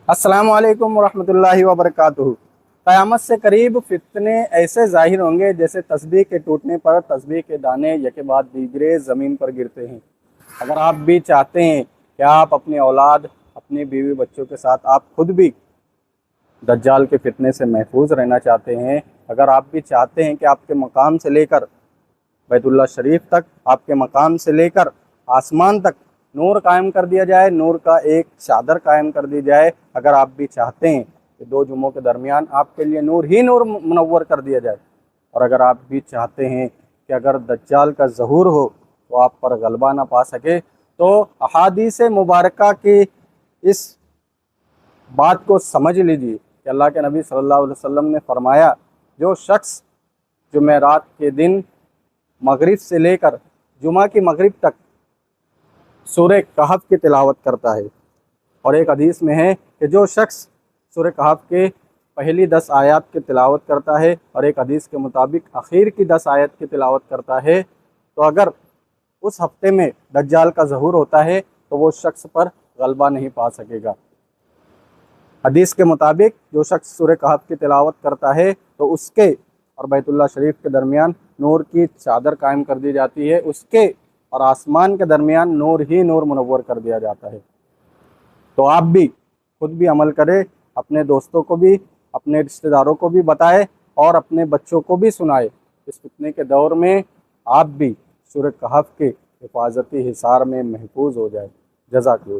अस्सलामु अलैकुम वरहमतुल्लाहि वबरकातुहू। क़यामत से करीब फितने ऐसे ज़ाहिर होंगे जैसे तस्बीह के टूटने पर तस्बीह के दाने यके बाद दीगरे ज़मीन पर गिरते हैं। अगर आप भी चाहते हैं कि आप अपनी औलाद, अपनी बीवी बच्चों के साथ आप खुद भी दज्जाल के फितने से महफूज रहना चाहते हैं, अगर आप भी चाहते हैं कि आपके मकाम से लेकर बैतुल्लाह शरीफ तक, आपके मकाम से लेकर आसमान तक नूर कायम कर दिया जाए, नूर का एक चादर कायम कर दी जाए, अगर आप भी चाहते हैं कि दो जुम्मों के दरमियान आपके लिए नूर ही नूर मुनव्वर कर दिया जाए, और अगर आप भी चाहते हैं कि अगर दज्जाल का ज़हूर हो तो आप पर गलबा ना पा सके, तो अहादीस मुबारका की इस बात को समझ लीजिए कि अल्लाह के नबी सल्लल्लाहु अलैहि वसल्लम ने फरमाया, जो शख्स जुमेरात के दिन मगरिब से लेकर जुमा की मगरिब तक सूरह कहफ की तिलावत करता है, और एक हदीस में है कि जो शख्स सूरह कहफ के पहली 10 आयत की तिलावत करता है और एक हदीस के मुताबिक आखिर की 10 आयत की तिलावत करता है, तो अगर उस हफ्ते में दज्जाल का ज़हूर होता है तो वो शख्स पर गलबा नहीं पा सकेगा। हदीस के मुताबिक जो शख्स सूरह कहफ की तिलावत करता है तो उसके और बैतुल्लाह शरीफ के दरमियान नूर की चादर कायम कर दी जाती है, उसके और आसमान के दरमियान नूर ही नूर मुनव्वर कर दिया जाता है। तो आप भी खुद भी अमल करें, अपने दोस्तों को भी, अपने रिश्तेदारों को भी बताएं और अपने बच्चों को भी सुनाएं। इस फितने के दौर में आप भी सूरह कहफ के हिफाजती हिसार में महफूज हो जाए। जज़ाकल्लाह।